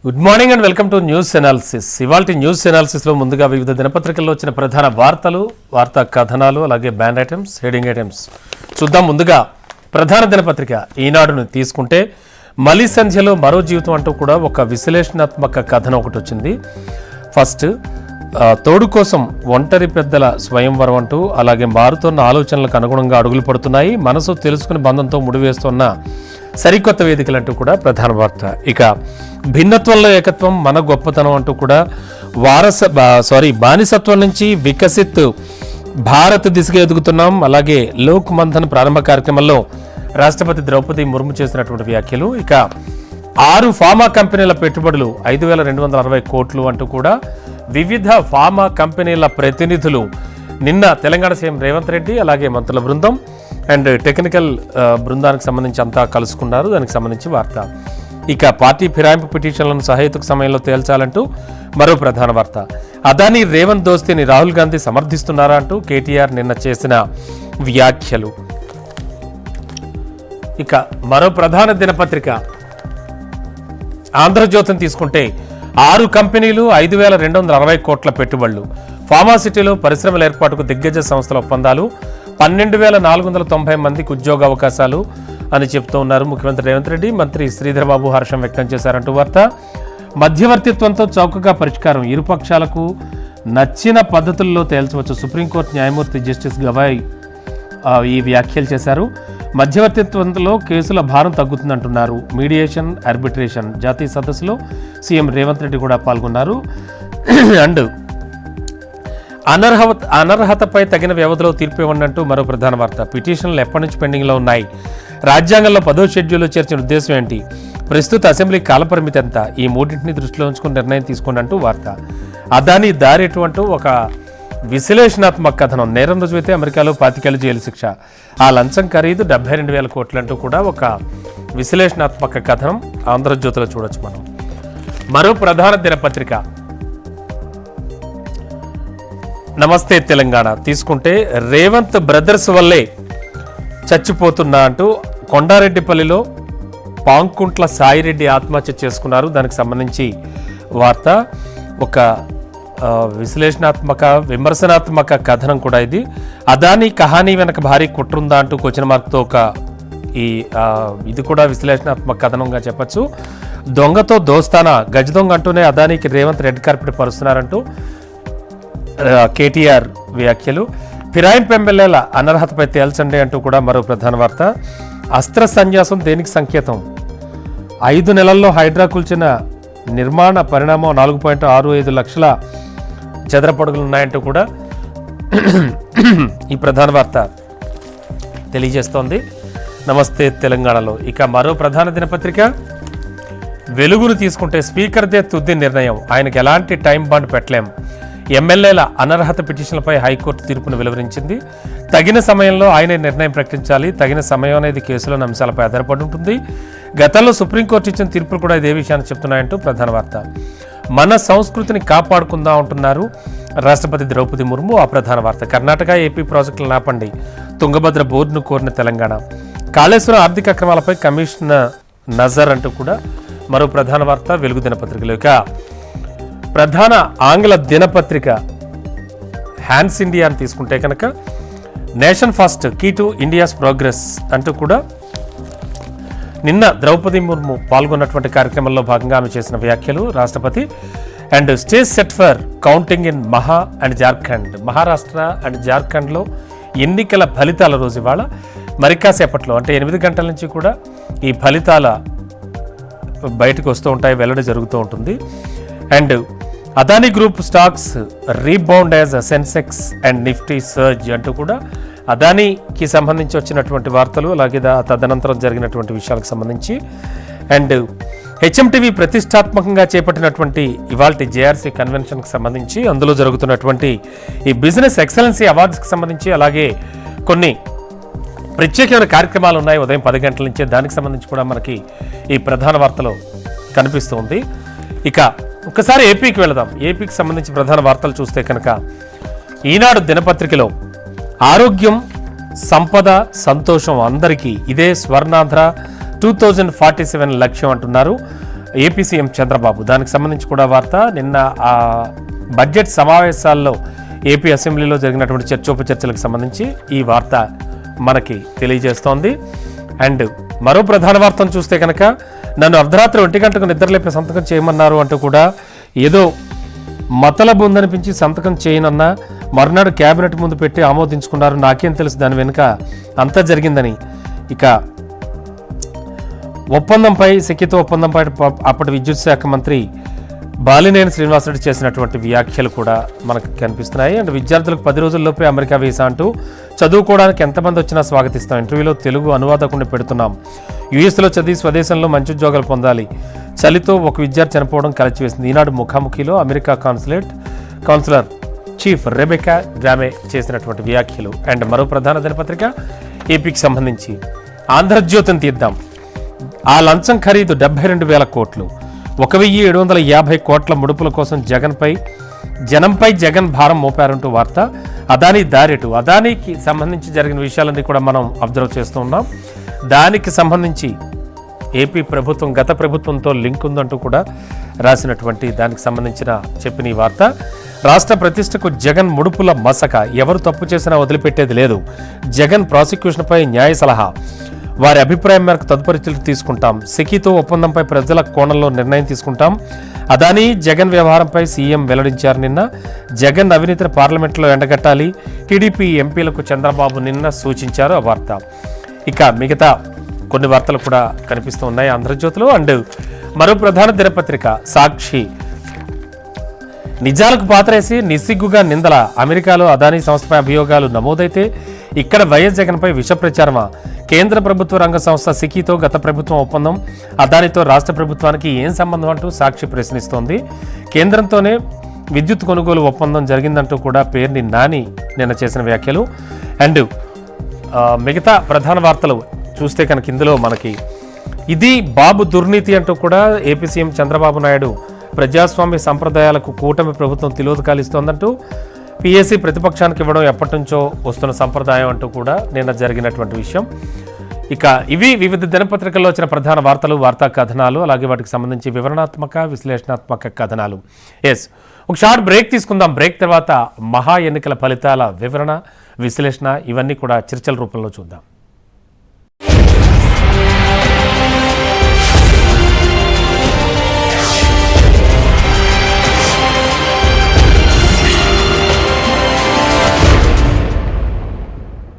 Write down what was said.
Good morning and welcome to news analysis. ఇవాల్టి news ఎనాలిసిస్లో ముందుగా వివిధ దినపత్రికల్లో వచ్చిన ప్రధాన వార్తలు, వార్తా కథనాలు, అలాగే బ్యానర్ ఐటమ్స్, హెడింగ్ ఐటమ్స్ చూద్దాం. ముందుగా ప్రధాన దినపత్రిక ఈనాడును తీసుకుంటే మలి సంధ్యలో మరో జీవితం అంటూ కూడా ఒక విశ్లేషణాత్మక కథనం ఒకటి వచ్చింది. ఫస్ట్ తోడు కోసం ఒంటరి పెద్దల స్వయంవరం అంటూ, అలాగే మారుతున్న ఆలోచనలకు అనుగుణంగా అడుగులు పడుతున్నాయి, మనసు తెలుసుకుని బంధంతో ముడివేస్తున్న సరికొత్త వేదికలు అంటూ కూడా ప్రధాన వార్త. ఇక భిన్నత్వంలో ఏకత్వం మన గొప్పతనం అంటూ కూడా బానిసత్వం నుంచి వికసిత్ భారత్ దిశగా ఎదుగుతున్నాం. అలాగే లోక్ మంథన్ ప్రారంభ కార్యక్రమంలో రాష్ట్రపతి ద్రౌపది ముర్ము చేసినటువంటి వ్యాఖ్యలు. ఇక 6 ఫార్మా కంపెనీల పెట్టుబడులు 5,260 కోట్లు అంటూ కూడా వివిధ ఫార్మా కంపెనీల ప్రతినిధులు నిన్న తెలంగాణ సీఎం రేవంత్ రెడ్డి అలాగే మంత్రుల బృందం అండ్ టెక్నికల్ బృందానికి సంబంధించి అంతా కలుసుకున్నారు. దానికి సంబంధించి వార్త. ఇక పార్టీ ఫిరాయింపు పిటిషన్లను సహేతుక సమయంలో తేల్చాలంటూ మరో ప్రధాన వార్త. అదానీ రేవంత్ దోస్తీని రాహుల్ గాంధీ సమర్థిస్తున్నారా అంటూ కేటీఆర్ నిన్న చేసిన వ్యాఖ్యలు. ఇక మరో ప్రధాన దినపత్రిక ఆంధ్రజ్యోతిని తీసుకుంటే 6 కంపెనీలు 5,260 కోట్ల పెట్టుబడులు, ఫార్మాసిటీలో పరిశ్రమల ఏర్పాటుకు దిగ్గజ సంస్థల ఒప్పందాలు, 12,490 మందికి ఉద్యోగ అవకాశాలు అని చెప్తూ ఉన్నారు ముఖ్యమంత్రి రేవంత్ రెడ్డి. మంత్రి శ్రీధర్ బాబు హర్షం వ్యక్తం చేశారంటూ వార్త. మధ్యవర్తిత్వంతో చౌకగా పరిష్కారం, ఇరుపక్షాలకు నచ్చిన పద్ధతుల్లో తేల్చవచ్చు, సుప్రీంకోర్టు న్యాయమూర్తి జస్టిస్ గవాయ్ ఈ వ్యాఖ్యలు చేశారు. మధ్యవర్తిత్వంలో కేసుల భారం తగ్గుతుందంటున్నారు. మీడియేషన్, ఆర్బిట్రేషన్ జాతీయ సదస్సులో సీఎం రేవంత్ రెడ్డి కూడా పాల్గొన్నారు. అండ్ అనర్హతపై తగిన వ్యవధిలో తీర్పు ఇవ్వండి మరో ప్రధాన వార్త. పిటిషన్లు ఎప్పటి నుంచి పెండింగ్లో ఉన్నాయి, రాజ్యాంగంలో 10వ షెడ్యూల్లో చేర్చిన ఉద్దేశం ఏంటి, ప్రస్తుత అసెంబ్లీ కాలపరిమితి ఎంత, ఈ మూడింటిని దృష్టిలో ఉంచుకుని నిర్ణయం తీసుకోండి అంటూ వార్త. అదానీ దారి ఎటువంటి ఒక విశ్లేషణాత్మక కథనం. నేరం రుజువైతే అమెరికాలో 25 ఏళ్ల జైలు శిక్ష, ఆ లంచం ఖరీదు 72,000 కోట్లు అంటూ కూడా ఒక విశ్లేషణాత్మక కథనం ఆంధ్రజ్యోతిలో చూడొచ్చు మనం. మరో ప్రధాన దినపత్రిక నమస్తే తెలంగాణ తీసుకుంటే రేవంత్ బ్రదర్స్ వల్లే చచ్చిపోతున్నా అంటూ కొండారెడ్డిపల్లిలో పాంకుంట్ల సాయిరెడ్డి ఆత్మహత్య చేసుకున్నారు. దానికి సంబంధించి వార్త. ఒక విశ్లేషణాత్మక విమర్శనాత్మక కథనం కూడా ఇది. అదానీ కహానీ వెనక భారీ కుట్రుందా అంటూ క్వశ్చన్ మార్క్తో ఒక ఇది కూడా విశ్లేషణాత్మక కథనంగా చెప్పచ్చు. దొంగతో దోస్తానా, గజ దొంగ అంటూనే అదానీకి రేవంత్ రెడ్ కార్పెట్ పరుస్తున్నారంటూ కేటీఆర్ వ్యాఖ్యలు. ఫిరాయింపు ఎమ్మెల్యేల అనర్హతపై తేల్చండి అంటూ కూడా మరో ప్రధాన వార్త. అస్త్ర సన్యాసం దేనికి సంకేతం, 5 నెలల్లో హైడ్రా కూల్చిన నిర్మాణ పరిణామం 4.65 లక్షల చదరపడుగులు ఉన్నాయంటూ కూడా ఈ ప్రధాన వార్త తెలియజేస్తోంది నమస్తే తెలంగాణలో. ఇక మరో ప్రధాన దినపత్రిక వెలుగును తీసుకుంటే స్పీకర్దే తుది నిర్ణయం, ఆయనకు ఎలాంటి టైం బాండ్ పెట్టలేం, ఎమ్మెల్యేల అనర్హత పిటిషన్లపై హైకోర్టు తీర్పును వెలువరించింది, తగిన సమయంలో ఆయనే నిర్ణయం ప్రకటించాలి, తగిన సమయం అనేది కేసులోని అంశాలపై ఆధారపడి ఉంటుంది, గతంలో సుప్రీంకోర్టు ఇచ్చిన తీర్పులు కూడా ఇదే విషయాన్ని చెప్తున్నాయంటూ ప్రధాన వార్త. మన సంస్కృతిని కాపాడుకుందాం అంటున్నారు రాష్ట్రపతి ద్రౌపది ముర్ము, ఆ ప్రధాన వార్త. కర్ణాటక, ఏపీ ప్రాజెక్టులను ఆపండి, తుంగభద్ర బోర్డును కోరిన తెలంగాణ, కాళేశ్వరం ఆర్థిక అక్రమాలపై కమిషన్ నజర్ అంటూ కూడా మరో ప్రధాన వార్త వెలుగు దినపత్రికలో. ఇక ప్రధాన ఆంగ్ల దినపత్రిక హ్యాండ్స్ ఇండియా అని తీసుకుంటే కనుక nation first key to India's progress అంటూ కూడా నిన్న ద్రౌపది ముర్ము పాల్గొన్నటువంటి కార్యక్రమంలో భాగంగా ఆమె చేసిన వ్యాఖ్యలు. రాష్ట్రపతి and stage set for counting in Maharashtra and జార్ఖండ్లో ఎన్నికల ఫలితాల రోజు ఇవాళ మరికాసేపట్లో అంటే 8 గంటల నుంచి కూడా ఈ ఫలితాల బయటకు వస్తూ ఉంటాయి, వెల్లడి జరుగుతూ ఉంటుంది. And Adani group stocks rebound as Sensex and Nifty surge అంటూ కూడా అదానీకి సంబంధించి వచ్చినటువంటి వార్తలు, అలాగే తదనంతరం జరిగినటువంటి విషయాలకు సంబంధించి. అండ్ హెచ్ఎంటీవీ ప్రతిష్టాత్మకంగా చేపట్టినటువంటి ఇవాల్టి జేఆర్సీ కన్వెన్షన్కి సంబంధించి, అందులో జరుగుతున్నటువంటి ఈ బిజినెస్ ఎక్సలెన్సీ అవార్డ్స్కి సంబంధించి, అలాగే కొన్ని ప్రత్యేకమైన కార్యక్రమాలు ఉన్నాయి ఉదయం 10 గంటల నుంచే, దానికి సంబంధించి కూడా మనకి ఈ ప్రధాన వార్తలో కనిపిస్తుంది. ఇక ఒకసారి ఏపీకి వెళదాం. ఏపీకి సంబంధించి ప్రధాన వార్తలు చూస్తే కనుక ఈనాడు దినపత్రికలో ఆరోగ్యం, సంపద, సంతోషం అందరికీ, ఇదే స్వర్ణాంధ్ర 2047 లక్ష్యం అంటున్నారు. AP CM Chandrababu. దానికి సంబంధించి కూడా వార్త. నిన్న బడ్జెట్ సమావేశాల్లో ఏపీ అసెంబ్లీలో జరిగినటువంటి చర్చోపచర్చలకు సంబంధించి ఈ వార్త మనకి తెలియజేస్తోంది. అండ్ మరో ప్రధాన వార్తను చూస్తే కనుక, నన్ను అర్ధరాత్రి 1 గంటకు నిద్రలేపి సంతకం చేయమన్నారు అంటూ కూడా ఏదో మతలబు ఉందనిపించి సంతకం చేయనన్నా మరునాడు క్యాబినెట్ ముందు పెట్టి ఆమోదించుకున్నారు. నాకేం తెలుసు దాని వెనుక అంతా జరిగిందని. ఇక ఒప్పందంపై సెకితో ఒప్పందంపై అప్పటి విద్యుత్ శాఖ మంత్రి బాలినేని శ్రీనివాసరెడ్డి చేసినటువంటి వ్యాఖ్యలు కూడా మనకు కనిపిస్తున్నాయి. అండ్ విద్యార్థులకు 10 రోజుల్లోపే అమెరికా వీసా అంటూ చదువుకోవడానికి ఎంతమంది వచ్చినా స్వాగతిస్తాం. ఇంటర్వ్యూలో తెలుగు అనువాదకుడిని పెడుతున్నాం. యుఎస్లో చదివి స్వదేశంలో మంచి ఉద్యోగాలు పొందాలి. చలితో ఒక విద్యార్థి చనిపోవడం కలచివేసింది. ఈనాడు ముఖాముఖిలో అమెరికా కౌన్సిలర్ చీఫ్ రెబెకా గ్రామే చేసినటువంటి వ్యాఖ్యలు. అండ్ మరో ప్రధాన దినపత్రిక ఏపీకి సంబంధించి ఆంధ్రజ్యోతిని తీద్దాం. ఆ లంచం ఖరీదు 72,000 కోట్లు. 1,750 కోట్ల ముడుపుల కోసం జనంపై జగన్ భారం మోపారంటూ వార్త. అదానీ దారేటు. అదానీకి సంబంధించి జరిగిన విషయాలన్నీ కూడా మనం అబ్జర్వ్ చేస్తూ ఉన్నాం. దానికి సంబంధించి ఏపీ ప్రభుత్వం గత ప్రభుత్వంతో లింక్ ఉందంటూ కూడా రాసినటువంటి దానికి సంబంధించిన చెప్పిన ఈ వార్త. రాష్ట్ర ప్రతిష్టకు జగన్ ముడుపుల మసక. ఎవరు తప్పు చేసినా వదిలిపెట్టేది లేదు. జగన్ ప్రాసిక్యూషన్పై న్యాయ సలహా. వారి అభిప్రాయం మేరకు తదుపరి చర్యలు తీసుకుంటాం. సెకీతో ఒప్పందంపై ప్రజల కోణంలో నిర్ణయం తీసుకుంటాం. అదానీ జగన్ వ్యవహారంపై సీఎం వెల్లడించారు నిన్న. జగన్ అవినీతిని పార్లమెంట్లో ఎండగట్టాలి. టీడీపీ ఎంపీలకు చంద్రబాబు నిన్న సూచించారు. ఆ వార్త. ఇక మిగతా కొన్ని వార్తలు కూడా కనిపిస్తూ ఉన్నాయి ఆంధ్రజ్యోతిలో. అండ్ మరో ప్రధాన దినపత్రిక సాక్షి. నిజాలకు పాతరేసి నిస్సిగ్గుగా నిందల. అమెరికాలో అదానీ సంస్థపై అభియోగాలు నమోదైతే ఇక్కడ వైఎస్ జగన్పై విష ప్రచారమా? కేంద్ర ప్రభుత్వ రంగ సంస్థ సికీతో గత ప్రభుత్వం ఒప్పందం, అదానితో రాష్ట్ర ప్రభుత్వానికి ఏం సంబంధం అంటూ సాక్షి ప్రశ్నిస్తోంది. కేంద్రంతోనే విద్యుత్ కొనుగోలు ఒప్పందం జరిగిందంటూ కూడా పేర్ని నాని నిన్న చేసిన వ్యాఖ్యలు. అండ్ మిగతా ప్రధాన వార్తలు చూస్తే కనుక ఇందులో మనకి ఇది బాబు దుర్నీతి అంటూ కూడా ఏపీ సీఎం చంద్రబాబు నాయుడు ప్రజాస్వామ్య సంప్రదాయాలకు కూటమి ప్రభుత్వం తిలోదకాలు ఇస్తోందంటూ పిఎస్సి ప్రతిపక్షానికి ఇవ్వడం ఎప్పటి నుంచో వస్తున్న సంప్రదాయం అంటూ కూడా నిన్న జరిగినటువంటి విషయం. ఇక ఇవి వివిధ దినపత్రికల్లో వచ్చిన ప్రధాన వార్తలు, వార్తా కథనాలు, అలాగే వాటికి సంబంధించి వివరణాత్మక విశ్లేషణాత్మక కథనాలు. ఒక షార్ట్ బ్రేక్ తీసుకుందాం. బ్రేక్ తర్వాత మహా ఎన్నికల ఫలితాల వివరణ, విశ్లేషణ ఇవన్నీ కూడా చర్చల రూపంలో చూద్దాం.